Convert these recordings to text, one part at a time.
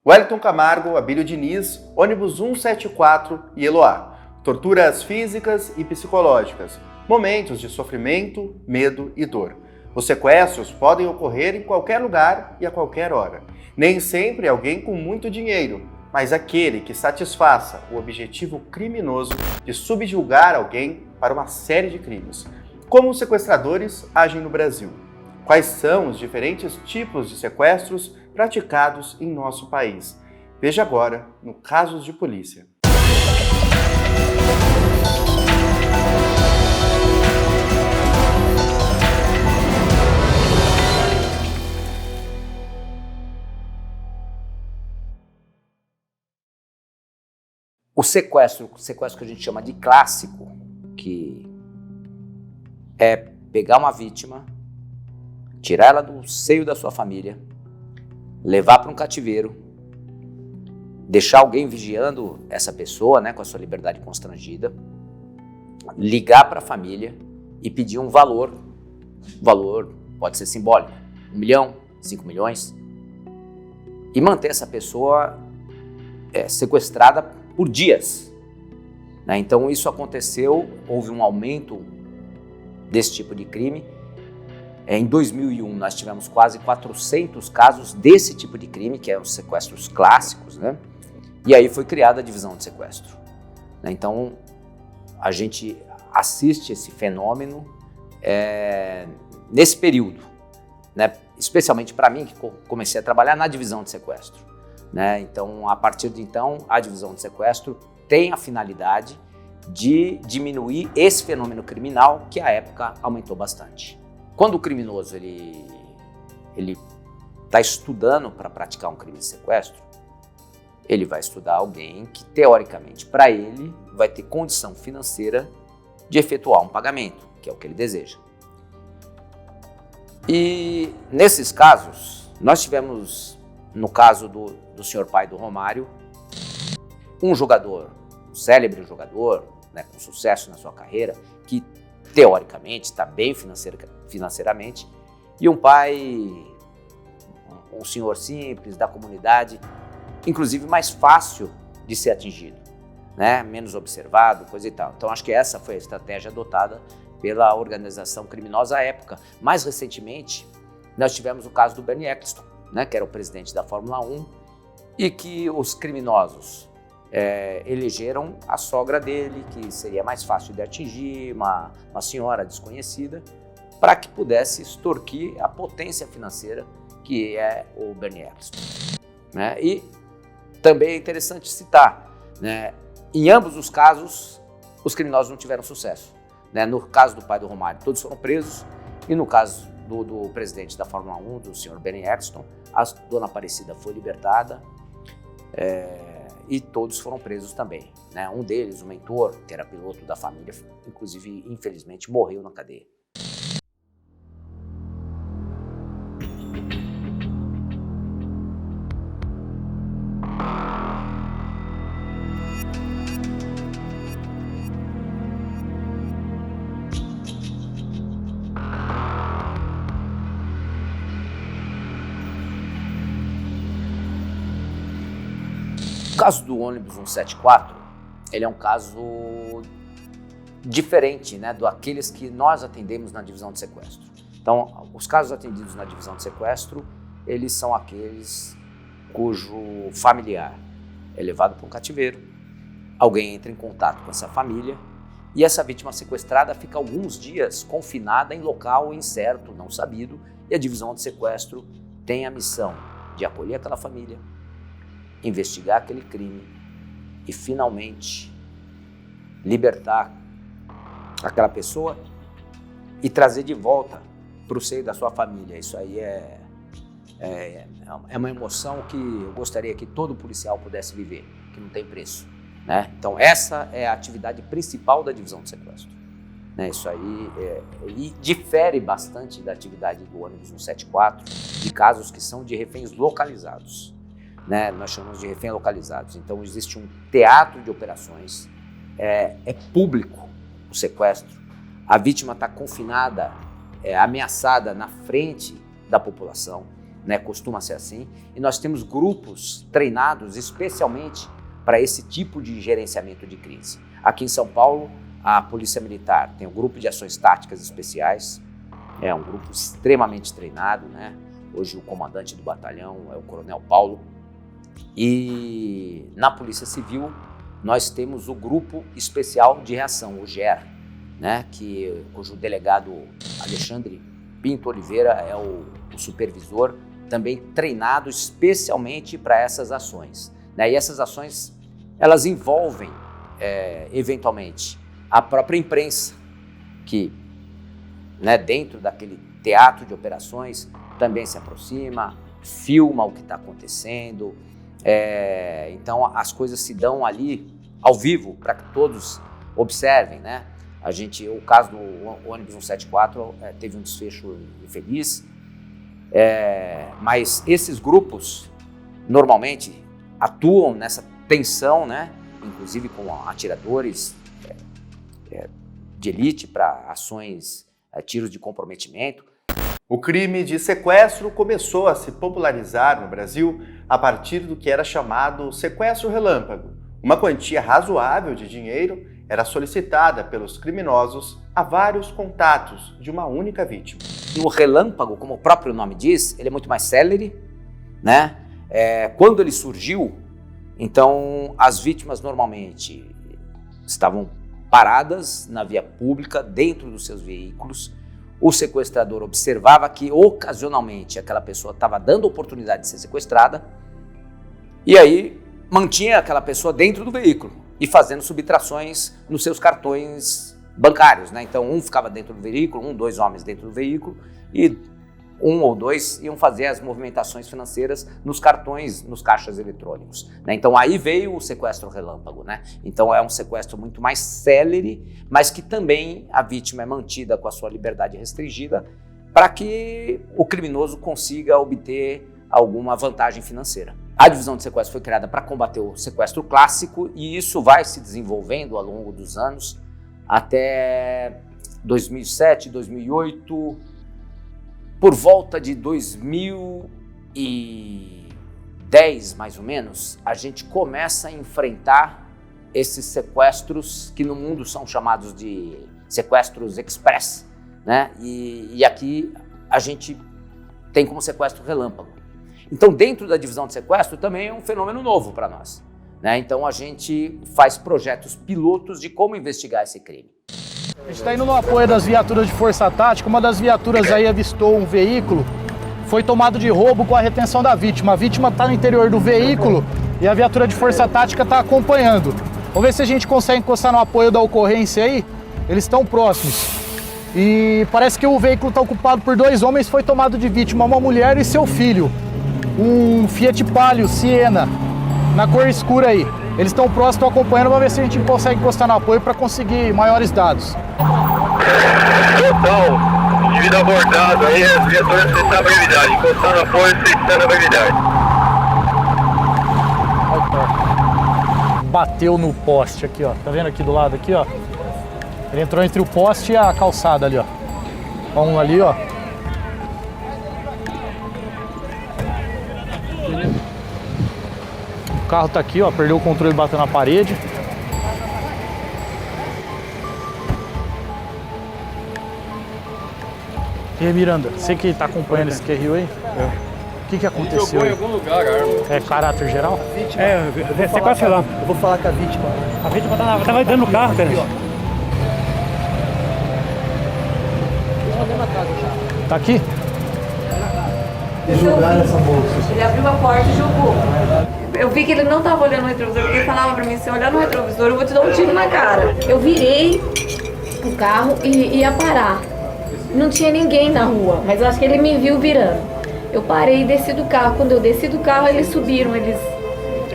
Wellington Camargo, Abílio Diniz, ônibus 174 e Eloá. Torturas físicas e psicológicas, momentos de sofrimento, medo e dor. Os sequestros podem ocorrer em qualquer lugar e a qualquer hora. Nem sempre é alguém com muito dinheiro, mas aquele que satisfaça o objetivo criminoso de subjugar alguém para uma série de crimes. Como os sequestradores agem no Brasil? Quais são os diferentes tipos de sequestros praticados em nosso país? Veja agora no Casos de Polícia. O sequestro que a gente chama de clássico, que é pegar uma vítima, tirar ela do seio da sua família, levar para um cativeiro, deixar alguém vigiando essa pessoa, com a sua liberdade constrangida, ligar para a família e pedir um valor. O valor pode ser simbólico, 1 milhão, 5 milhões, e manter essa pessoa sequestrada por dias. Então isso aconteceu, houve um aumento desse tipo de crime. Em 2001 nós tivemos quase 400 casos desse tipo de crime, que é os sequestros clássicos, E aí foi criada a divisão de sequestro. Então a gente assiste esse fenômeno nesse período, especialmente para mim, que comecei a trabalhar na divisão de sequestro. Então, a partir de então, a divisão de sequestro tem a finalidade de diminuir esse fenômeno criminal, que à época aumentou bastante. Quando o criminoso ele está estudando para praticar um crime de sequestro, ele vai estudar alguém que, teoricamente, para ele, vai ter condição financeira de efetuar um pagamento, que é o que ele deseja. E nesses casos, nós tivemos, no caso do senhor pai do Romário, um jogador, um célebre jogador, com sucesso na sua carreira, que teoricamente está bem financeiramente, e um pai, um senhor simples da comunidade, inclusive mais fácil de ser atingido, menos observado, coisa e tal. Então acho que essa foi a estratégia adotada pela organização criminosa à época. Mais recentemente, nós tivemos o caso do Bernie Eccleston, que era o presidente da Fórmula 1, e que os criminosos elegeram a sogra dele, que seria mais fácil de atingir, uma senhora desconhecida, para que pudesse extorquir a potência financeira que é o Bernie Eccleston. E também é interessante citar, em ambos os casos, os criminosos não tiveram sucesso. No caso do pai do Romário, todos foram presos, e no caso do presidente da Fórmula 1, do senhor Bernie Eccleston, a dona Aparecida foi libertada, e todos foram presos também. Um deles, o mentor, que era piloto da família, inclusive, infelizmente, morreu na cadeia. O caso do ônibus 174, ele é um caso diferente, daqueles que nós atendemos na divisão de sequestro. Então, os casos atendidos na divisão de sequestro, eles são aqueles cujo familiar é levado para um cativeiro, alguém entra em contato com essa família e essa vítima sequestrada fica alguns dias confinada em local incerto, não sabido, e a divisão de sequestro tem a missão de acolher aquela família, investigar aquele crime e finalmente libertar aquela pessoa e trazer de volta para o seio da sua família. Isso aí é uma emoção que eu gostaria que todo policial pudesse viver, que não tem preço. Então essa é a atividade principal da divisão de sequestro. Isso aí e difere bastante da atividade do ônibus 174, de casos que são de reféns localizados. Nós chamamos de refém localizados. Então existe um teatro de operações, é público o sequestro, a vítima está confinada, ameaçada na frente da população, né? Costuma ser assim. E nós temos grupos treinados especialmente para esse tipo de gerenciamento de crise. Aqui em São Paulo, a Polícia Militar tem um grupo de ações táticas especiais, é um grupo extremamente treinado, né? Hoje o comandante do batalhão é o Coronel Paulo. E na Polícia Civil nós temos o Grupo Especial de Reação, o GER, né? Cujo delegado Alexandre Pinto Oliveira é o supervisor, também treinado especialmente para essas ações, né? E essas ações, elas envolvem, eventualmente, a própria imprensa, que, né, dentro daquele teatro de operações, também se aproxima, filma o que está acontecendo. Então as coisas se dão ali ao vivo para que todos observem, né? O caso do ônibus 174 teve um desfecho infeliz, mas esses grupos normalmente atuam nessa tensão, né? Inclusive com atiradores de elite para ações, tiros de comprometimento. O crime de sequestro começou a se popularizar no Brasil a partir do que era chamado sequestro relâmpago. Uma quantia razoável de dinheiro era solicitada pelos criminosos a vários contatos de uma única vítima. E o relâmpago, como o próprio nome diz, ele é muito mais célere, né? Quando ele surgiu, então as vítimas normalmente estavam paradas na via pública, dentro dos seus veículos. O sequestrador observava que ocasionalmente aquela pessoa estava dando oportunidade de ser sequestrada e aí mantinha aquela pessoa dentro do veículo e fazendo subtrações nos seus cartões bancários, né? Então um ficava dentro do veículo, dois homens dentro do veículo e um ou dois iam fazer as movimentações financeiras nos cartões, nos caixas eletrônicos, né? Então aí veio o sequestro relâmpago, né? Então é um sequestro muito mais célere, mas que também a vítima é mantida com a sua liberdade restringida para que o criminoso consiga obter alguma vantagem financeira. A divisão de sequestro foi criada para combater o sequestro clássico e isso vai se desenvolvendo ao longo dos anos até 2007, 2008, por volta de 2010, mais ou menos, a gente começa a enfrentar esses sequestros que no mundo são chamados de sequestros express, né? E aqui a gente tem como sequestro relâmpago. Então, dentro da divisão de sequestro também é um fenômeno novo para nós, né? Então a gente faz projetos pilotos de como investigar esse crime. A gente está indo no apoio das viaturas de força tática. Uma das viaturas aí avistou um veículo, foi tomado de roubo com a retenção da vítima. A vítima está no interior do veículo e a viatura de força tática está acompanhando. Vamos ver se a gente consegue encostar no apoio da ocorrência aí. Eles estão próximos. E parece que o veículo está ocupado por dois homens, foi tomado de vítima uma mulher e seu filho. Um Fiat Palio Siena, na cor escura aí. Eles estão próximos, estão acompanhando, vamos ver se a gente consegue encostar no apoio para conseguir maiores dados. Total, indivíduo abordado aí, as viaturas sem estabilidade, encostar no apoio sem estabilidade. Bateu no poste aqui, ó. Tá vendo aqui do lado aqui, ó? Ele entrou entre o poste e a calçada ali, ó. Ó, um ali, ó. O carro tá aqui, ó. Perdeu o controle e bateu na parede. E aí, Miranda, você que tá acompanhando esse QRU aí? O que aconteceu? Jogou em algum lugar a arma. É caráter geral? Sequestro lá. Eu vou falar com a vítima. A vítima tava dentro do carro, cara. Tá aqui? E jogaram essa bolsa. Ele abriu a porta e jogou. Eu vi que ele não estava olhando no retrovisor, porque ele falava pra mim, se olhar no retrovisor, eu vou te dar um tiro na cara. Eu virei o carro e ia parar. Não tinha ninguém na rua, mas eu acho que ele me viu virando. Eu parei e desci do carro. Quando eu desci do carro, eles subiram, Eles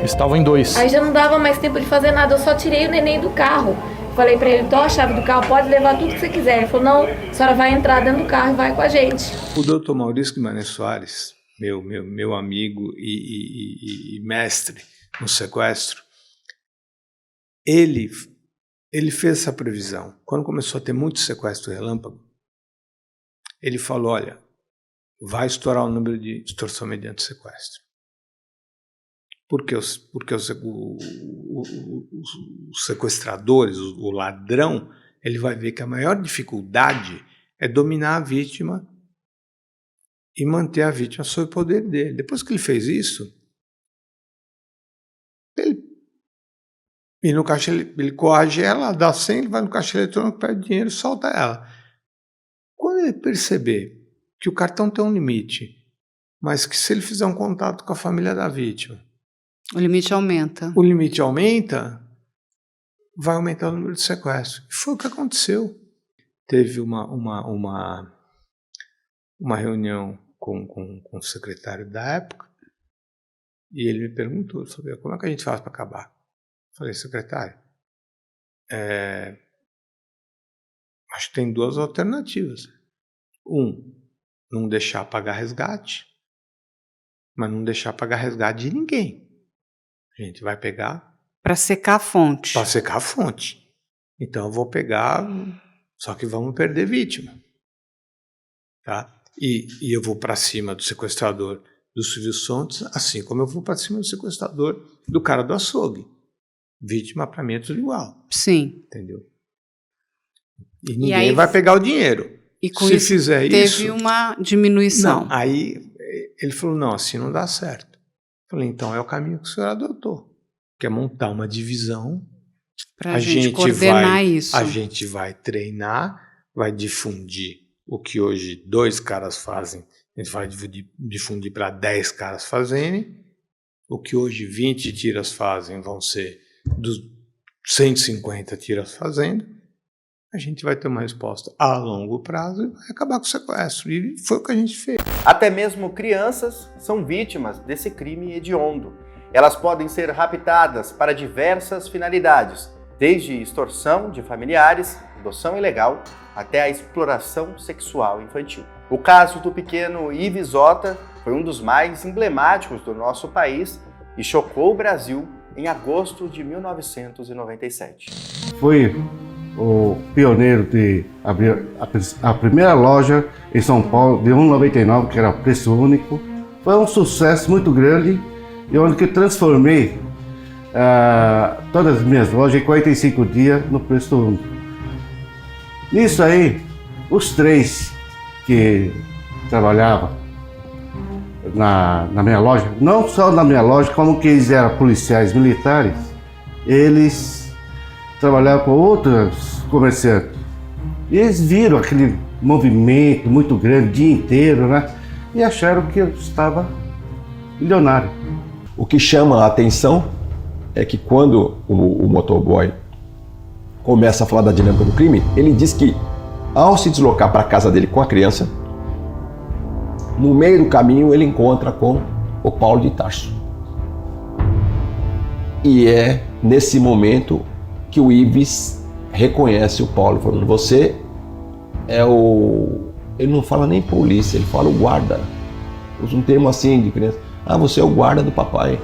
estavam em dois. Aí já não dava mais tempo de fazer nada, eu só tirei o neném do carro. Falei pra ele, então a chave do carro, pode levar tudo que você quiser. Ele falou, não, a senhora vai entrar dentro do carro e vai com a gente. O doutor Maurício Guimarães Soares, meu amigo e mestre no sequestro, ele fez essa previsão. Quando começou a ter muito sequestro relâmpago, ele falou, olha, vai estourar o número de extorsão mediante sequestro. Porque os sequestradores, o ladrão, ele vai ver que a maior dificuldade é dominar a vítima e manter a vítima sob o poder dele. Depois que ele fez isso, no caixa, ele coage ela, dá 100, ele vai no caixa eletrônico, pede dinheiro e solta ela. Quando ele perceber que o cartão tem um limite, mas que se ele fizer um contato com a família da vítima, o limite aumenta. O limite aumenta, vai aumentar o número de sequestros. E foi o que aconteceu. Teve uma reunião com o secretário da época e ele me perguntou sobre como é que a gente faz para acabar. Falei, secretário, acho que tem duas alternativas. Não deixar pagar resgate, mas não deixar pagar resgate de ninguém. A gente vai pegar... Para secar a fonte. Para secar a fonte. Então eu vou pegar, só que vamos perder vítima. Tá? E eu vou para cima do sequestrador do Silvio Santos, assim como eu vou para cima do sequestrador do cara do açougue. Vítima para mim é tudo igual. Sim. Entendeu? E ninguém vai pegar o dinheiro. E com Se isso fizer teve isso... uma diminuição. Não, aí ele falou, não, assim não dá certo. Falei, então é o caminho que o senhor adotou, que é montar uma divisão. Para a gente coordenar isso. A gente vai treinar, vai difundir o que hoje 2 caras fazem, a gente vai difundir para 10 caras fazerem. O que hoje 20 tiras fazem vão ser dos 150 tiras fazendo. A gente vai ter uma resposta a longo prazo e vai acabar com o sequestro. E foi o que a gente fez. Até mesmo crianças são vítimas desse crime hediondo. Elas podem ser raptadas para diversas finalidades, desde extorsão de familiares, adoção ilegal, até a exploração sexual infantil. O caso do pequeno Ives Zota foi um dos mais emblemáticos do nosso país e chocou o Brasil em agosto de 1997. Foi o pioneiro de abrir a primeira loja em São Paulo de R$1,99, que era preço único. Foi um sucesso muito grande e onde que transformei todas as minhas lojas em 45 dias no preço único. Nisso aí, os 3 que trabalhavam na minha loja, não só na minha loja, como que eles eram policiais militares, eles trabalhavam com outros comerciantes. E eles viram aquele movimento muito grande o dia inteiro, né? E acharam que eu estava milionário. O que chama a atenção é que quando o motoboy começa a falar da dinâmica do crime, ele diz que ao se deslocar para a casa dele com a criança, no meio do caminho ele encontra com o Paulo de Tarso. E é nesse momento que o Ives reconhece o Paulo, falando, você é o... Ele não fala nem polícia, ele fala o guarda. Usa um termo assim de criança. Ah, você é o guarda do papai.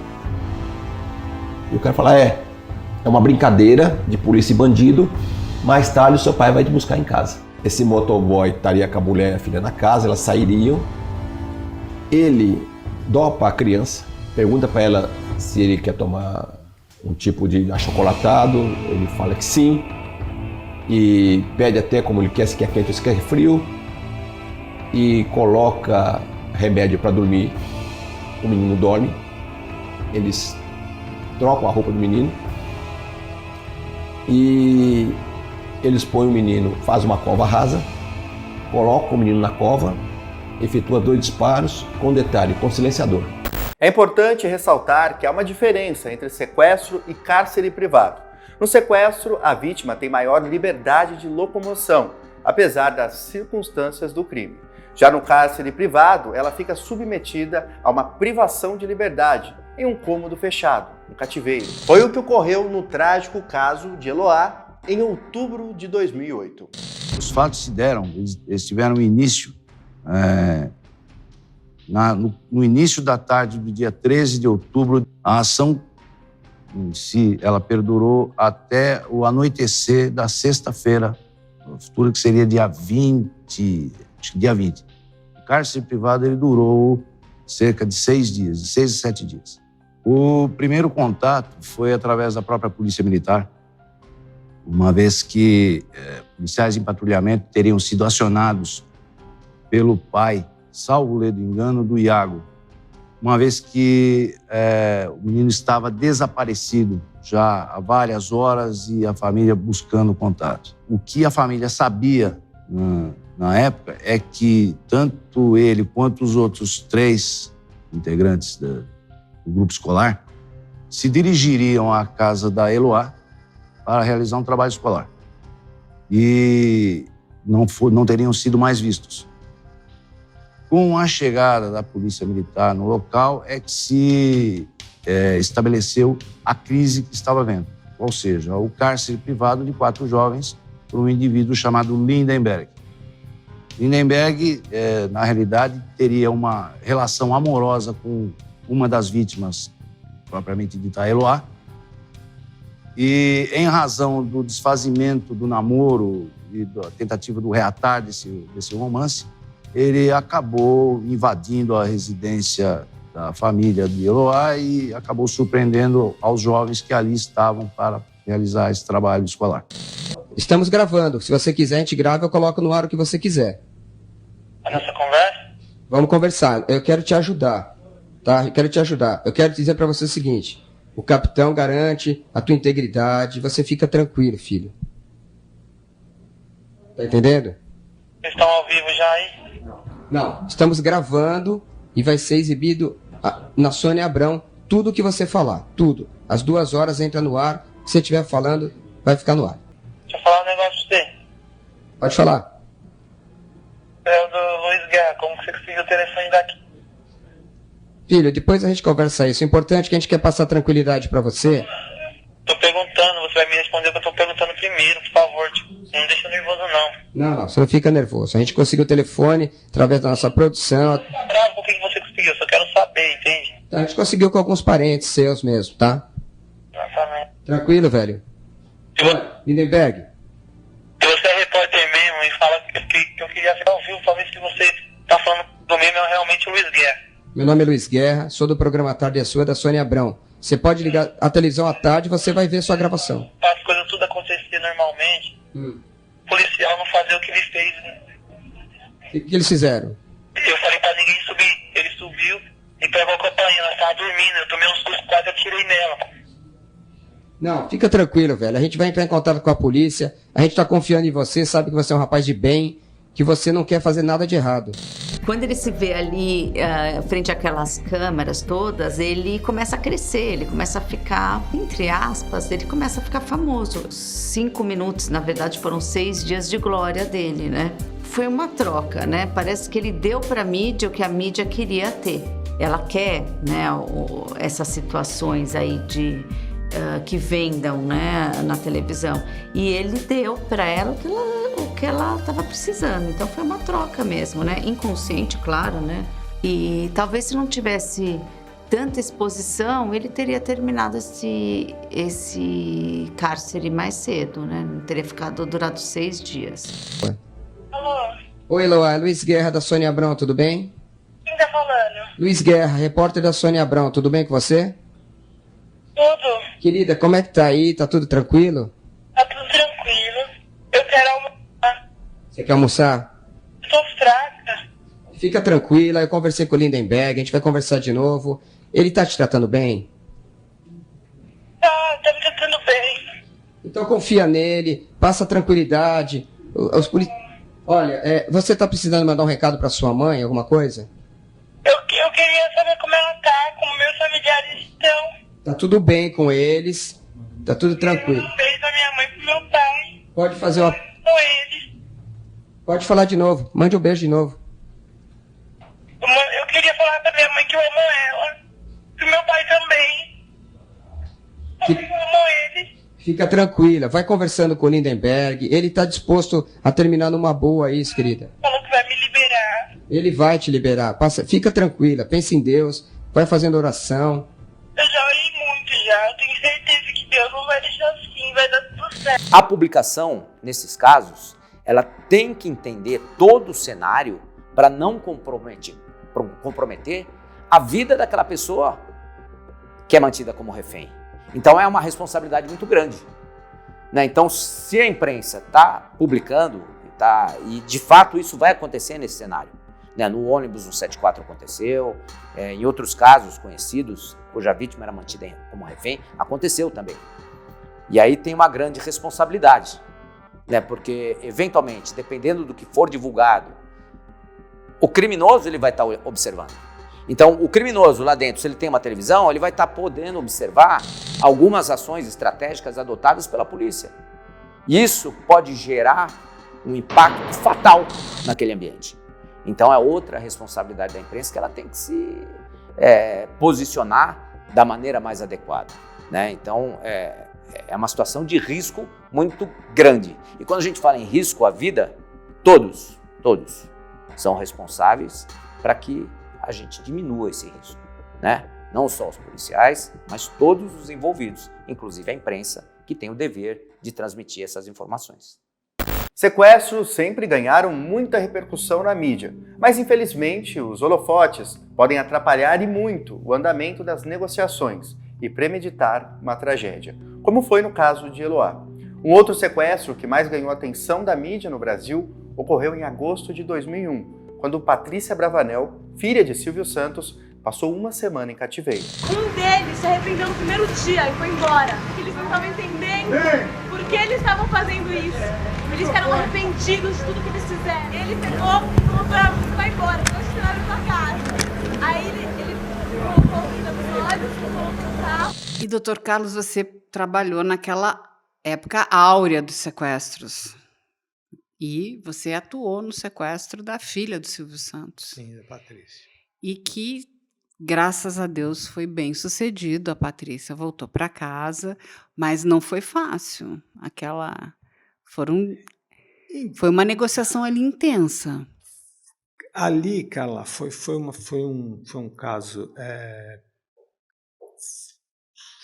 E o cara fala, é uma brincadeira de polícia e bandido, mais tarde o seu pai vai te buscar em casa. Esse motoboy estaria com a mulher e a filha na casa, elas sairiam. Ele dopa a criança, pergunta para ela se ele quer tomar um tipo de achocolatado, ele fala que sim, e pede até como ele quer, se quer quente ou se quer frio, e coloca remédio para dormir. O menino dorme, eles trocam a roupa do menino e eles põem o menino, fazem uma cova rasa, colocam o menino na cova, efetua 2 disparos, com detalhe, com silenciador. É importante ressaltar que há uma diferença entre sequestro e cárcere privado. No sequestro, a vítima tem maior liberdade de locomoção, apesar das circunstâncias do crime. Já no cárcere privado, ela fica submetida a uma privação de liberdade em um cômodo fechado, um cativeiro. Foi o que ocorreu no trágico caso de Eloá em outubro de 2008. Os fatos se deram, eles tiveram início no início da tarde do dia 13 de outubro. A ação em si, ela perdurou até o anoitecer da sexta-feira, futuro que seria dia 20, acho que dia 20. cárcere privado ele durou cerca de 6 dias, de 6 a 7 dias. O primeiro contato foi através da própria Polícia Militar, uma vez que policiais em patrulhamento teriam sido acionados pelo pai, salvo ledo engano, do Iago, uma vez que o menino estava desaparecido já há várias horas e a família buscando contato. O que a família sabia na época é que tanto ele quanto os outros 3 integrantes do grupo escolar se dirigiriam à casa da Eloá para realizar um trabalho escolar. E não teriam sido mais vistos. Com a chegada da Polícia Militar no local é que se estabeleceu a crise que estava havendo. Ou seja, o cárcere privado de 4 jovens por um indivíduo chamado Lindenberg. Lindenberg, na realidade, teria uma relação amorosa com uma das vítimas, propriamente dita Eloá, e em razão do desfazimento do namoro e da tentativa do reatar desse romance, ele acabou invadindo a residência da família de Eloá e acabou surpreendendo aos jovens que ali estavam para realizar esse trabalho escolar. Estamos gravando. Se você quiser, a gente grava e eu coloco no ar o que você quiser. A nossa conversa? Vamos conversar. Eu quero te ajudar, tá? Eu quero te ajudar. Eu quero dizer para você o seguinte. O capitão garante a tua integridade. Você fica tranquilo, filho. Tá entendendo? Vocês estão ao vivo já aí? Não. Estamos gravando e vai ser exibido na Sônia Abrão tudo o que você falar. Tudo. Às 2 horas entra no ar. O que você estiver falando vai ficar no ar. Deixa eu falar um negócio pra você. Pode falar. É o do Luiz Guerra. Como que você conseguiu o telefone daqui? Filho, depois a gente conversa isso. O importante é que a gente quer passar tranquilidade pra você. Tô perguntando, você vai me responder o que eu tô perguntando primeiro, por favor. Tipo, não deixa nervoso, não. Não, você não fica nervoso. A gente conseguiu o telefone através da nossa produção. Bravo, por que você conseguiu? Eu só quero saber, entende? A gente conseguiu com alguns parentes seus mesmo, tá? Exatamente. Tranquilo, velho? Lindenberg. Se você é repórter mesmo e fala que eu queria ver ao vivo pra ver se você tá falando do mesmo é realmente o Luiz Guerra. Meu nome é Luiz Guerra, sou do programa Tarde é Sua, da Sônia Abrão. Você pode ligar a televisão à tarde e você vai ver sua gravação. As coisas tudo acontecer normalmente. O policial não fazer o que ele fez. O que eles fizeram? Eu falei pra ninguém subir. Ele subiu e pegou a companhia. Ela tava dormindo. Eu tomei uns sustos, quase atirei nela. Não, fica tranquilo, velho. A gente vai entrar em contato com a polícia. A gente tá confiando em você, sabe que você é um rapaz de bem, que você não quer fazer nada de errado. Quando ele se vê ali frente àquelas câmeras todas, ele começa a crescer, ele começa a ficar, entre aspas, ele começa a ficar famoso. 5 minutos, na verdade, foram 6 dias de glória dele, né? Foi uma troca, né? Parece que ele deu para a mídia o que a mídia queria ter. Ela quer, né, essas situações aí de que vendam, né, na televisão. E ele deu para ela o que ela estava precisando. Então foi uma troca mesmo, né? Inconsciente, claro, né? E talvez se não tivesse tanta exposição, ele teria terminado esse cárcere mais cedo, né? Não teria durado 6 dias. Alô? Oi, Eloá, Luiz Guerra da Sônia Abrão, tudo bem? Quem tá falando? Luiz Guerra, repórter da Sônia Abrão, tudo bem com você? Tudo. Querida, como é que tá aí? Tá tudo tranquilo? Tá tudo tranquilo. Eu quero almoçar. Você quer almoçar? Tô fraca. Fica tranquila, eu conversei com o Lindenberg, a gente vai conversar de novo. Ele tá te tratando bem? Tá me tratando bem. Então confia nele, passa tranquilidade. Olha, você tá precisando mandar um recado pra sua mãe, alguma coisa? Eu queria saber como ela tá, como meus familiares estão. Tá tudo bem com eles, tá tudo tranquilo. Um beijo pra minha mãe e pro meu pai. Pode fazer uma... Com eles. Pode falar de novo, mande um beijo de novo. Eu queria falar pra minha mãe que eu amo ela. E meu pai também. Eu amo eles. Fica tranquila, vai conversando com o Lindenberg, ele tá disposto a terminar numa boa isso, querida. Falou que vai me liberar. Ele vai te liberar, fica tranquila, pense em Deus, vai fazendo oração. Eu já orei muito já, eu tenho certeza que Deus não vai deixar assim, vai dar tudo certo. A publicação, nesses casos, ela tem que entender todo o cenário para não comprometer a vida daquela pessoa que é mantida como refém. Então é uma responsabilidade muito grande, né? Então, se a imprensa está publicando, e de fato isso vai acontecer nesse cenário, né? No ônibus 174 aconteceu, em outros casos conhecidos, cuja vítima era mantida como refém, aconteceu também. E aí tem uma grande responsabilidade, né? Porque eventualmente, dependendo do que for divulgado, o criminoso ele vai estar observando. Então, o criminoso lá dentro, se ele tem uma televisão, ele vai estar podendo observar algumas ações estratégicas adotadas pela polícia. Isso pode gerar um impacto fatal naquele ambiente. Então, é outra responsabilidade da imprensa que ela tem que se posicionar da maneira mais adequada, né? Então, é uma situação de risco muito grande. E quando a gente fala em risco à vida, todos são responsáveis para que a gente diminua esse risco, né? Não só os policiais, mas todos os envolvidos, inclusive a imprensa, que tem o dever de transmitir essas informações. Sequestros sempre ganharam muita repercussão na mídia, mas infelizmente os holofotes podem atrapalhar e muito o andamento das negociações e premeditar uma tragédia, como foi no caso de Eloá. Um outro sequestro que mais ganhou atenção da mídia no Brasil ocorreu em agosto de 2001, quando Patrícia Bravanel, filha de Silvio Santos, passou uma semana em cativeiro. Um deles se arrependeu no primeiro dia e foi embora. Eles não estavam entendendo por que eles estavam fazendo isso. Eles ficaram arrependidos de tudo que eles fizeram. Ele pegou e falou pra mim, vai embora, vou te levar pra casa. Aí ele colocou fita nos olhos, colocou no carro. E, doutor Carlos, você trabalhou naquela época áurea dos sequestros. E você atuou no sequestro da filha do Silvio Santos. Sim, da Patrícia. E que, graças a Deus, foi bem sucedido. A Patrícia voltou para casa, mas não foi fácil. Foi uma negociação ali intensa. Ali, Carla, foi um caso.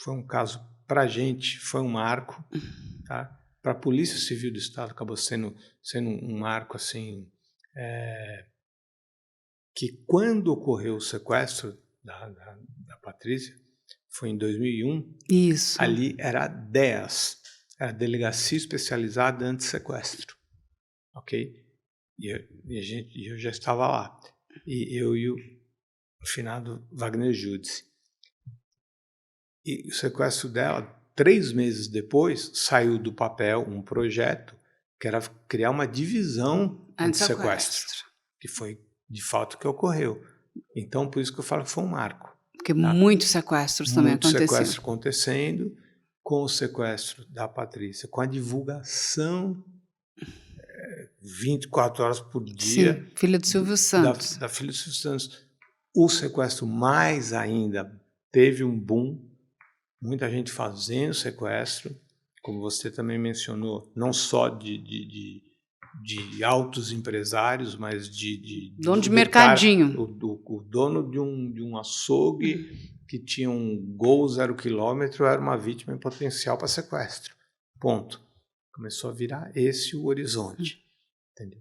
Foi um caso para a gente, foi um marco, tá? Para a Polícia Civil do Estado acabou sendo um marco assim, que quando ocorreu o sequestro da Patrícia, foi em 2001, isso. Ali era a DEAS, a Delegacia Especializada Anti-Sequestro, ok? E eu já estava lá, e eu e o finado Wagner Judice. E o sequestro dela, 3 meses depois, saiu do papel um projeto que era criar uma divisão anti-sequestro, que foi de fato o que ocorreu. Então, por isso que eu falo que foi um marco. Porque muitos sequestros também aconteceram. Muitos sequestros acontecendo, com o sequestro da Patrícia, com a divulgação 24 horas por dia. Sim, filha do Silvio Santos. Da filha do Silvio Santos. O sequestro mais ainda teve um boom. Muita gente fazendo sequestro, como você também mencionou, não só de altos empresários, mas dono de mercadinho. O dono de um açougue que tinha um Gol 0 km era uma vítima em potencial para sequestro. Ponto. Começou a virar esse o horizonte. Entendeu?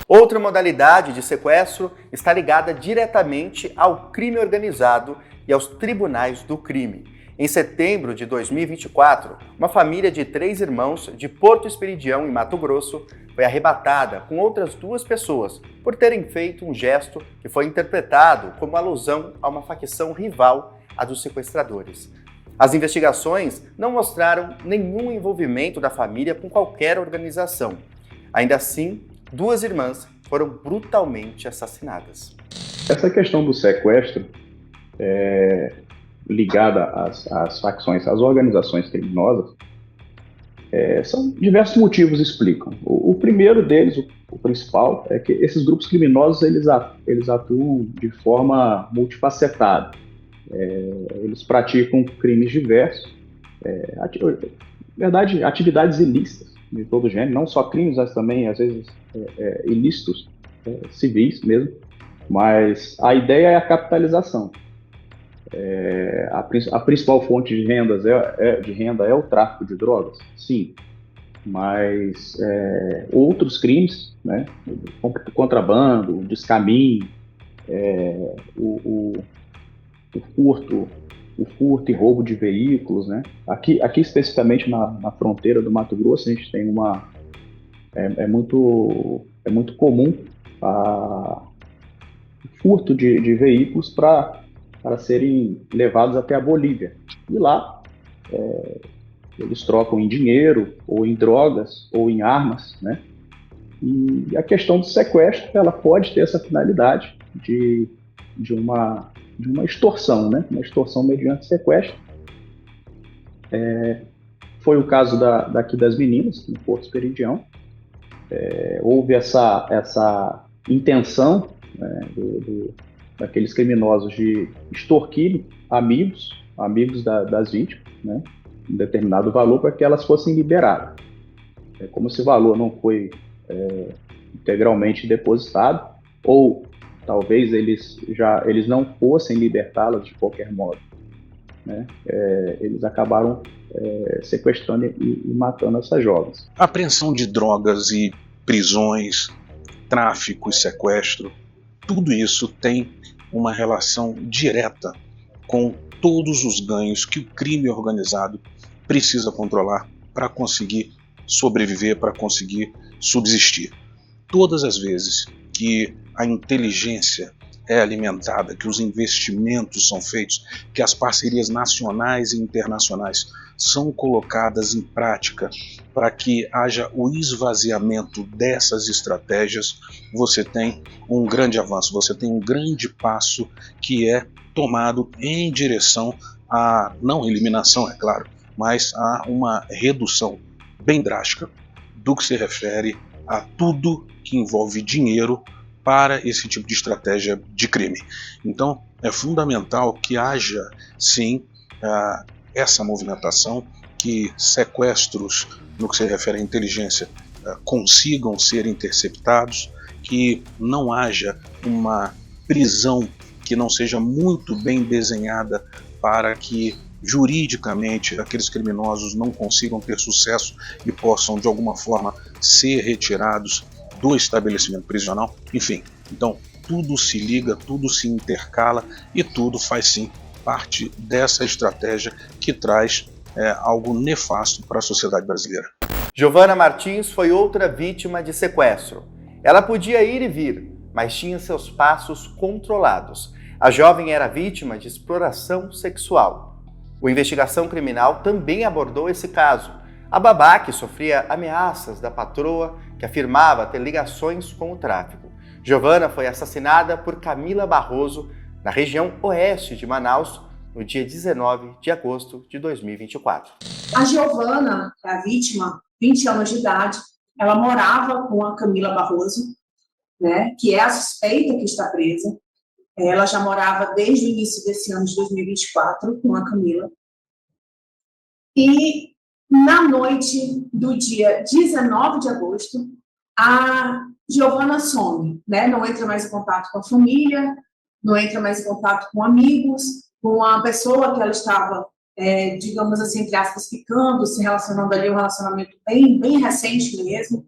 Outra modalidade de sequestro está ligada diretamente ao crime organizado e aos tribunais do crime. Em setembro de 2024, uma família de 3 irmãos de Porto Esperidião, em Mato Grosso, foi arrebatada com outras 2 pessoas por terem feito um gesto que foi interpretado como alusão a uma facção rival à dos sequestradores. As investigações não mostraram nenhum envolvimento da família com qualquer organização. Ainda assim, 2 irmãs foram brutalmente assassinadas. Essa questão do sequestro ligada às facções, às organizações criminosas, são diversos motivos explicam. O primeiro deles, o principal, é que esses grupos criminosos eles atuam de forma multifacetada. Eles praticam crimes diversos, na verdade, atividades ilícitas de todo gênero, não só crimes, mas também, às vezes, ilícitos, civis mesmo, mas a ideia é a capitalização. A principal fonte de renda é o tráfico de drogas? Sim. Mas outros crimes, né, contrabando, descaminho, o furto e roubo de veículos, né? Aqui especificamente na fronteira do Mato Grosso, a gente tem é muito comum o furto de veículos para serem levados até a Bolívia. E lá eles trocam em dinheiro, ou em drogas, ou em armas, né? E a questão do sequestro, ela pode ter essa finalidade de uma extorsão, né? Uma extorsão mediante sequestro. Foi o caso daqui das meninas, no Porto Esperidião. Houve essa intenção, né, daqueles criminosos de extorquir amigos das vítimas, né, um determinado valor para que elas fossem liberadas. Como esse valor não foi integralmente depositado, ou talvez eles não fossem libertá-las de qualquer modo, né, eles acabaram sequestrando e matando essas jovens. A apreensão de drogas e prisões, tráfico e sequestro, tudo isso tem uma relação direta com todos os ganhos que o crime organizado precisa controlar para conseguir sobreviver, para conseguir subsistir. Todas as vezes que a inteligência é alimentada, que os investimentos são feitos, que as parcerias nacionais e internacionais são colocadas em prática para que haja o esvaziamento dessas estratégias, você tem um grande avanço, você tem um grande passo que é tomado em direção a, não eliminação, é claro, mas a uma redução bem drástica do que se refere a tudo que envolve dinheiro para esse tipo de estratégia de crime. Então, é fundamental que haja, sim, essa movimentação, que sequestros, no que se refere à inteligência, consigam ser interceptados, que não haja uma prisão que não seja muito bem desenhada para que juridicamente aqueles criminosos não consigam ter sucesso e possam de alguma forma ser retirados do estabelecimento prisional. Enfim, então tudo se liga, tudo se intercala e tudo faz sim parte dessa estratégia que traz algo nefasto para a sociedade brasileira. Giovana Martins foi outra vítima de sequestro. Ela podia ir e vir, mas tinha seus passos controlados. A jovem era vítima de exploração sexual. O Investigação Criminal também abordou esse caso. A babá, que sofria ameaças da patroa, que afirmava ter ligações com o tráfico. Giovana foi assassinada por Camila Barroso, na região oeste de Manaus, no dia 19 de agosto de 2024. A Giovana, a vítima, 20 anos de idade, ela morava com a Camila Barroso, né, que é a suspeita que está presa. Ela já morava desde o início desse ano de 2024 com a Camila. E na noite do dia 19 de agosto, a Giovana some, né? Não entra mais em contato com a família, não entra mais em contato com amigos, com a pessoa que ela estava, digamos assim, entre aspas, ficando, se relacionando ali, um relacionamento bem recente mesmo.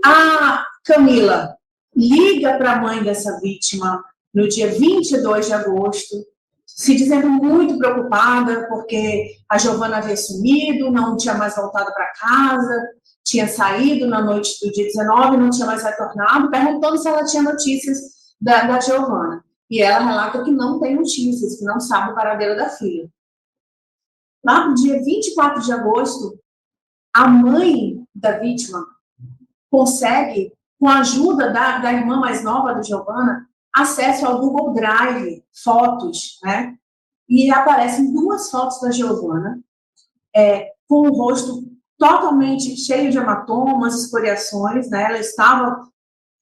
A Camila liga para a mãe dessa vítima no dia 22 de agosto, se dizendo muito preocupada, porque a Giovana havia sumido, não tinha mais voltado para casa, tinha saído na noite do dia 19, não tinha mais retornado, perguntando se ela tinha notícias da Giovana. E ela relata que não tem notícias, que não sabe o paradeiro da filha. Lá no dia 24 de agosto, a mãe da vítima consegue, com a ajuda da irmã mais nova da Giovana, acesso ao Google Drive, fotos, né? E aparecem 2 fotos da Giovana, com o rosto totalmente cheio de hematomas, escoriações, né? Ela estava,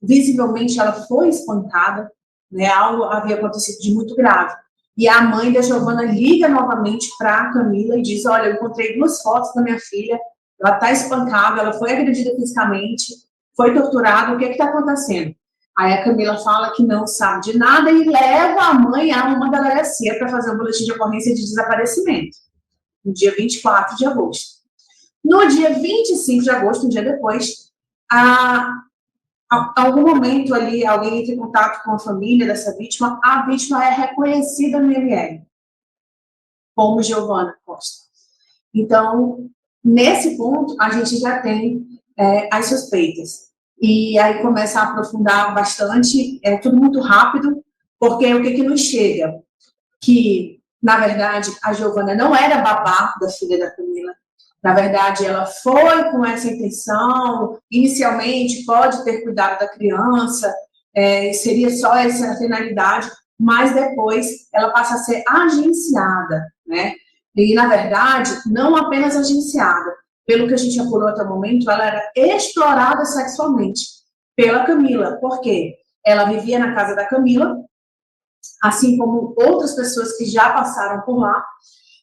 visivelmente, ela foi espancada, né? Algo havia acontecido de muito grave. E a mãe da Giovana liga novamente para a Camila e diz: olha, eu encontrei 2 fotos da minha filha, ela está espancada, ela foi agredida fisicamente, foi torturada, o que está acontecendo? Aí a Camila fala que não sabe de nada e leva a mãe a uma delegacia para fazer um boletim de ocorrência de desaparecimento, no dia 24 de agosto. No dia 25 de agosto, um dia depois, algum momento ali, alguém entra em contato com a família dessa vítima, a vítima é reconhecida no IML como Giovana Costa. Então, nesse ponto, a gente já tem as suspeitas. E aí começa a aprofundar bastante, é tudo muito rápido, porque o que nos chega? Que, na verdade, a Giovana não era babá da filha da Camila. Na verdade, ela foi com essa intenção, inicialmente pode ter cuidado da criança, seria só essa a finalidade, mas depois ela passa a ser agenciada, né? E, na verdade, não apenas agenciada. Pelo que a gente apurou até o momento, ela era explorada sexualmente pela Camila. Por quê? Ela vivia na casa da Camila, assim como outras pessoas que já passaram por lá.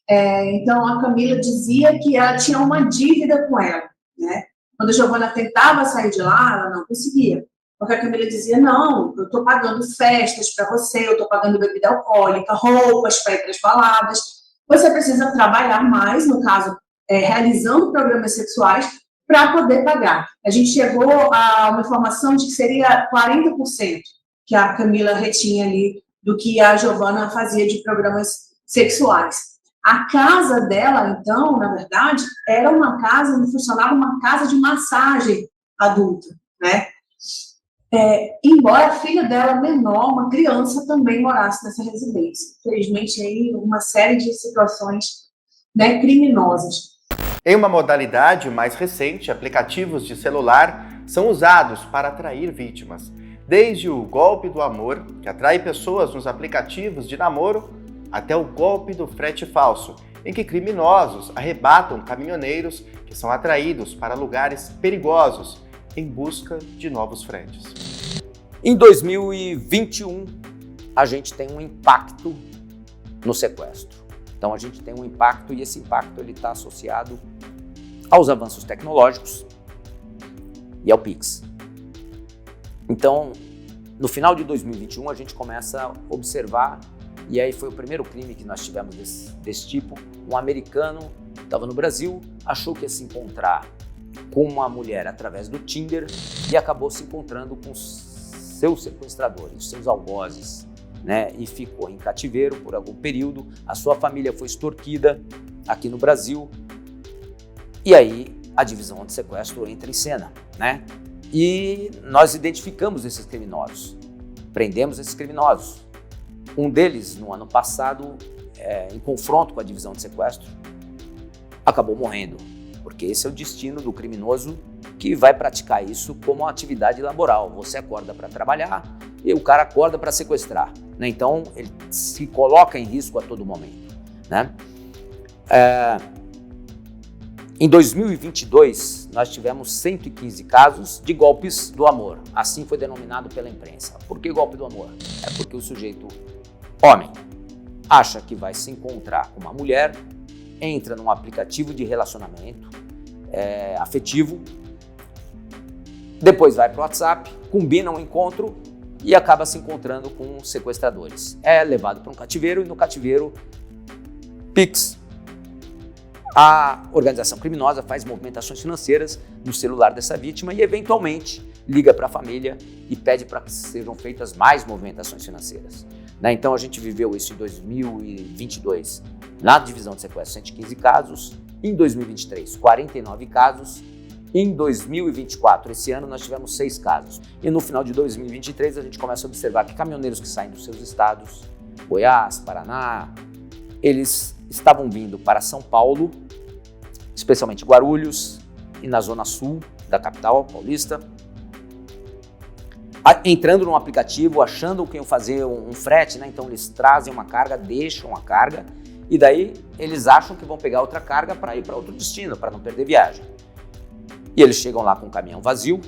Então, a Camila dizia que ela tinha uma dívida com ela, né? Quando a Giovana tentava sair de lá, ela não conseguia. Porque a Camila dizia, não, eu estou pagando festas para você, eu estou pagando bebida alcoólica, roupas para ir para as baladas. Você precisa trabalhar mais, no caso, realizando programas sexuais, para poder pagar. A gente chegou a uma informação de que seria 40% que a Camila retinha ali do que a Giovana fazia de programas sexuais. A casa dela, então, na verdade, era uma casa, funcionava uma casa de massagem adulta, né? Embora a filha dela, menor, uma criança, também morasse nessa residência. Infelizmente, aí, uma série de situações, né, criminosas. Em uma modalidade mais recente, aplicativos de celular são usados para atrair vítimas. Desde o golpe do amor, que atrai pessoas nos aplicativos de namoro, até o golpe do frete falso, em que criminosos arrebatam caminhoneiros que são atraídos para lugares perigosos em busca de novos fretes. Em 2021, a gente tem um impacto no sequestro. Então, a gente tem um impacto e esse impacto está associado aos avanços tecnológicos e ao Pix. Então, no final de 2021, a gente começa a observar, e aí foi o primeiro crime que nós tivemos desse tipo, um americano estava no Brasil, achou que ia se encontrar com uma mulher através do Tinder e acabou se encontrando com seus sequestradores, seus algozes, né? E ficou em cativeiro por algum período. A sua família foi extorquida aqui no Brasil e aí a divisão de sequestro entra em cena, né? E nós identificamos esses criminosos, prendemos esses criminosos. Um deles, no ano passado, em confronto com a divisão de sequestro, acabou morrendo, porque esse é o destino do criminoso que vai praticar isso como uma atividade laboral. Você acorda para trabalhar e o cara acorda para sequestrar, né? Então, ele se coloca em risco a todo momento, né? Em 2022, nós tivemos 115 casos de golpes do amor. Assim foi denominado pela imprensa. Por que golpe do amor? É porque o sujeito, homem, acha que vai se encontrar com uma mulher, entra num aplicativo de relacionamento afetivo, depois vai para o WhatsApp, combina um encontro e acaba se encontrando com sequestradores. É levado para um cativeiro e no cativeiro, Pix. A organização criminosa faz movimentações financeiras no celular dessa vítima e, eventualmente, liga para a família e pede para que sejam feitas mais movimentações financeiras, né? Então, a gente viveu isso em 2022, na divisão de sequestro, 115 casos. Em 2023, 49 casos. Em 2024, esse ano, nós tivemos 6 casos. E no final de 2023, a gente começa a observar que caminhoneiros que saem dos seus estados, Goiás, Paraná, eles estavam vindo para São Paulo, especialmente Guarulhos e na zona sul da capital paulista, entrando num aplicativo, achando que iam fazer um frete, né? Então eles trazem uma carga, deixam a carga e daí eles acham que vão pegar outra carga para ir para outro destino, para não perder viagem. E eles chegam lá com um caminhão vazio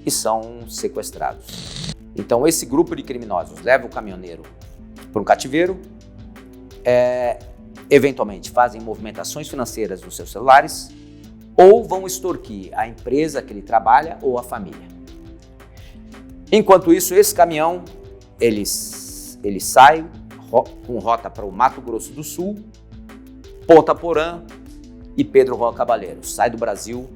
e são sequestrados. Então esse grupo de criminosos leva o caminhoneiro para um cativeiro, eventualmente fazem movimentações financeiras nos seus celulares ou vão extorquir a empresa que ele trabalha ou a família. Enquanto isso, esse caminhão, ele sai com rota para o Mato Grosso do Sul, Ponta Porã, e Pedro Juan Caballero. Sai do Brasil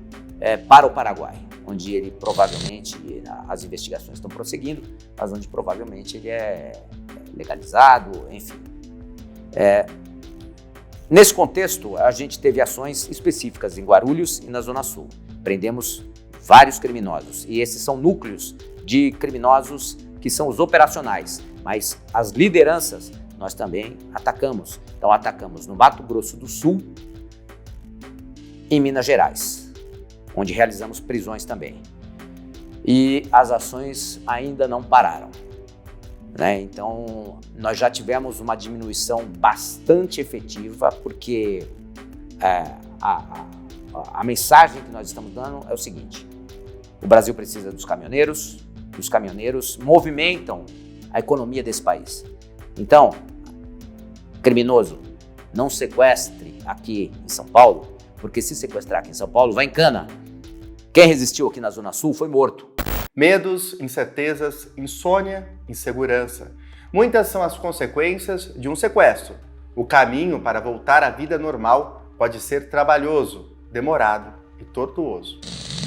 para o Paraguai, onde ele provavelmente, as investigações estão prosseguindo, mas onde provavelmente ele é legalizado, enfim. Nesse contexto, a gente teve ações específicas em Guarulhos e na Zona Sul. Prendemos vários criminosos, e esses são núcleos de criminosos que são os operacionais, mas as lideranças nós também atacamos. Então atacamos no Mato Grosso do Sul e em Minas Gerais, onde realizamos prisões também. E as ações ainda não pararam, né? Então nós já tivemos uma diminuição bastante efetiva, porque a mensagem que nós estamos dando é o seguinte: o Brasil precisa dos caminhoneiros, e os caminhoneiros movimentam a economia desse país. Então, criminoso, não sequestre aqui em São Paulo, porque se sequestrar aqui em São Paulo, vai em cana. Quem resistiu aqui na Zona Sul foi morto. Medos, incertezas, insônia, insegurança. Muitas são as consequências de um sequestro. O caminho para voltar à vida normal pode ser trabalhoso, demorado e tortuoso.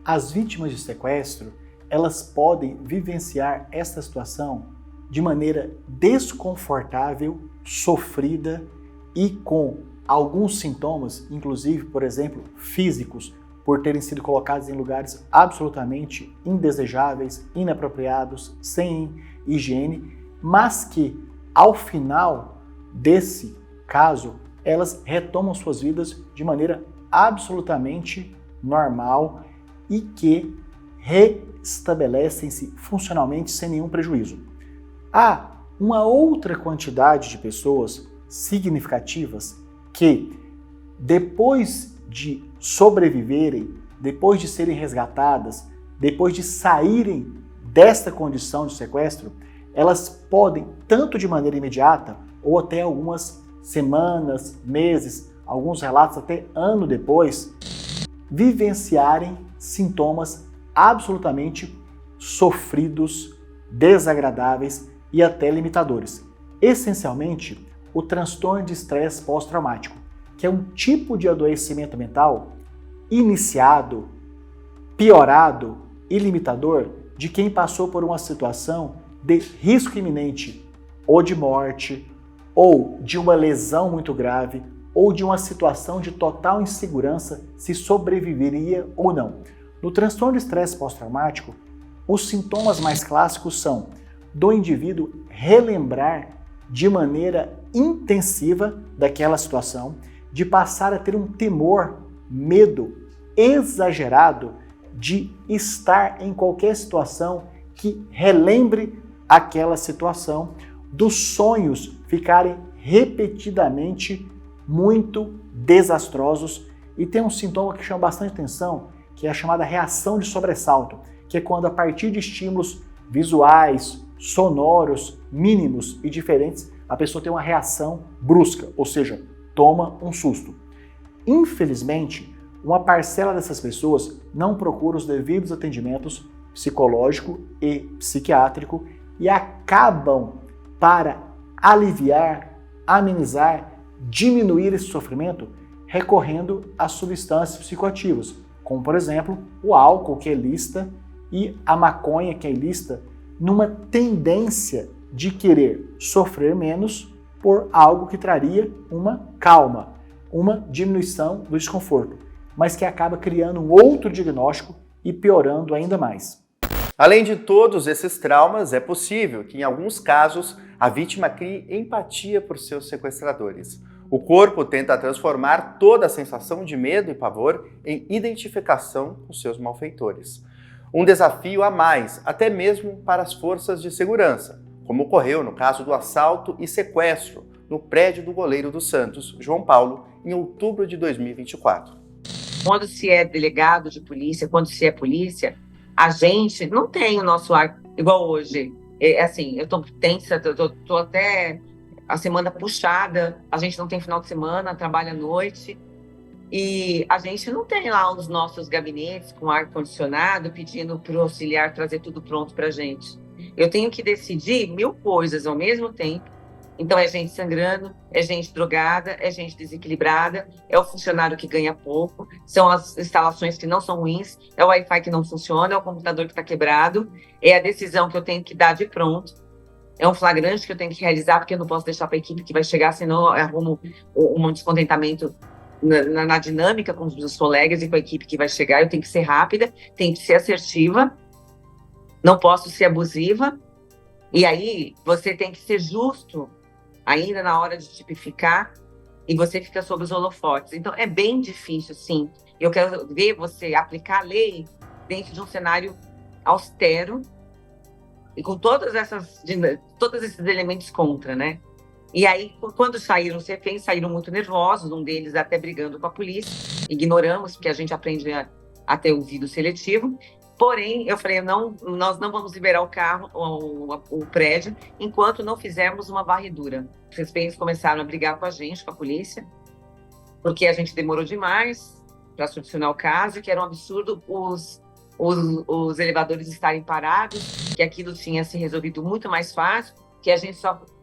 As vítimas de sequestro, elas podem vivenciar esta situação de maneira desconfortável, sofrida e com alguns sintomas, inclusive, por exemplo, físicos, por terem sido colocados em lugares absolutamente indesejáveis, inapropriados, sem higiene, mas que, ao final desse caso, elas retomam suas vidas de maneira absolutamente normal e que restabelecem-se funcionalmente sem nenhum prejuízo. Há uma outra quantidade de pessoas significativas que, depois de sobreviverem, depois de serem resgatadas, depois de saírem desta condição de sequestro, elas podem, tanto de maneira imediata ou até algumas semanas, meses, alguns relatos até ano depois, vivenciarem sintomas absolutamente sofridos, desagradáveis e até limitadores. Essencialmente, o transtorno de estresse pós-traumático, que é um tipo de adoecimento mental iniciado, piorado e limitador de quem passou por uma situação de risco iminente, ou de morte, ou de uma lesão muito grave, ou de uma situação de total insegurança se sobreviveria ou não. No transtorno de estresse pós-traumático, os sintomas mais clássicos são do indivíduo relembrar de maneira intensiva daquela situação, de passar a ter um temor, medo exagerado de estar em qualquer situação que relembre aquela situação, dos sonhos ficarem repetidamente muito desastrosos, e tem um sintoma que chama bastante atenção, que é a chamada reação de sobressalto, que é quando, a partir de estímulos visuais, sonoros, mínimos e diferentes, a pessoa tem uma reação brusca, ou seja, toma um susto. Infelizmente, uma parcela dessas pessoas não procura os devidos atendimentos psicológico e psiquiátrico e acabam, para aliviar, amenizar, diminuir esse sofrimento, recorrendo a substâncias psicoativas, como, por exemplo, o álcool, que é lícita, e a maconha, que é ilícita, numa tendência de querer sofrer menos por algo que traria uma calma, uma diminuição do desconforto, mas que acaba criando um outro diagnóstico e piorando ainda mais. Além de todos esses traumas, é possível que, em alguns casos, a vítima crie empatia por seus sequestradores. O corpo tenta transformar toda a sensação de medo e pavor em identificação com seus malfeitores. Um desafio a mais, até mesmo para as forças de segurança, como ocorreu no caso do assalto e sequestro no prédio do goleiro do Santos, João Paulo, em outubro de 2024. Quando se é delegado de polícia, quando se é polícia, a gente não tem o nosso ar igual hoje. É assim, eu tô tensa, tô até a semana puxada, a gente não tem final de semana, trabalha à noite, e a gente não tem lá os nossos gabinetes com ar-condicionado pedindo para o auxiliar trazer tudo pronto para a gente. Eu tenho que decidir 1000 coisas ao mesmo tempo Então é gente sangrando, é gente drogada, é gente desequilibrada, é o funcionário que ganha pouco, são as instalações que não são ruins, é o Wi-Fi que não funciona, é o computador que está quebrado, é a decisão que eu tenho que dar de pronto, é um flagrante que eu tenho que realizar, porque eu não posso deixar para a equipe que vai chegar, senão eu arrumo um descontentamento na dinâmica com os meus colegas e com a equipe que vai chegar. Eu tenho que ser rápida, tenho que ser assertiva, não posso ser abusiva, e aí você tem que ser justo ainda na hora de tipificar, e você fica sob os holofotes. Então é bem difícil, sim. Eu quero ver você aplicar a lei dentro de um cenário austero e com todos esses elementos contra, né? E aí, quando saíram os reféns, saíram muito nervosos, um deles até brigando com a polícia. Ignoramos, porque a gente aprende a ter ouvido seletivo. Porém, eu falei, não, nós não vamos liberar o carro, o prédio, enquanto não fizermos uma varredura. Os reféns começaram a brigar com a gente, com a polícia, porque a gente demorou demais para solucionar o caso, que era um absurdo os elevadores estarem parados, que aquilo tinha se resolvido muito mais fácil, que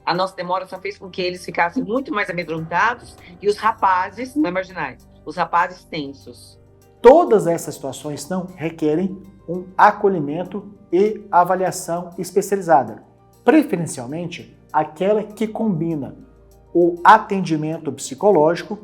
a nossa demora só fez com que eles ficassem muito mais amedrontados, e os rapazes, não é marginais, os rapazes tensos. Todas essas situações não requerem um acolhimento e avaliação especializada, preferencialmente aquela que combina o atendimento psicológico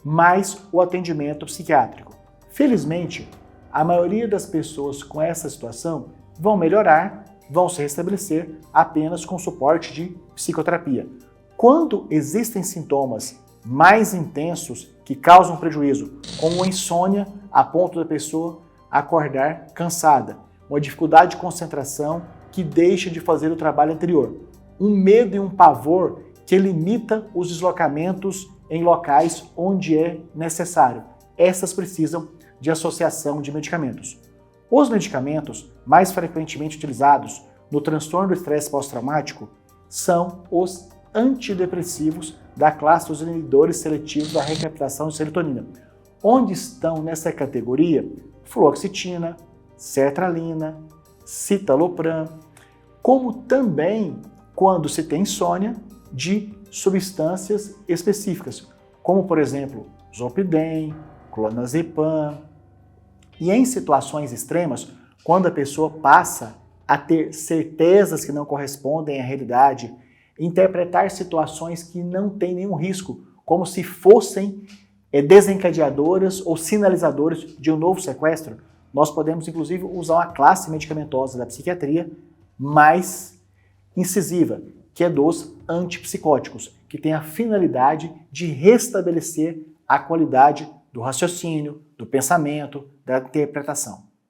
mais o atendimento psiquiátrico. Felizmente, a maioria das pessoas com essa situação vão melhorar, vão se restabelecer apenas com suporte de psicoterapia. Quando existem sintomas mais intensos que causam prejuízo, como insônia a ponto da pessoa acordar cansada, uma dificuldade de concentração que deixa de fazer o trabalho anterior, um medo e um pavor que limita os deslocamentos em locais onde é necessário. Essas precisam de associação de medicamentos. Os medicamentos mais frequentemente utilizados no transtorno do estresse pós-traumático são os antidepressivos da classe dos inibidores seletivos da recaptação de serotonina, onde estão nessa categoria fluoxetina, sertralina, citalopram, como também, quando se tem insônia, de substâncias específicas, como por exemplo, zolpidem, clonazepam. E em situações extremas, quando a pessoa passa a ter certezas que não correspondem à realidade, interpretar situações que não têm nenhum risco, como se fossem desencadeadoras ou sinalizadoras de um novo sequestro, nós podemos inclusive usar uma classe medicamentosa da psiquiatria mais incisiva, que é dos antipsicóticos, que tem a finalidade de restabelecer a qualidade do raciocínio, do pensamento, da interpretação.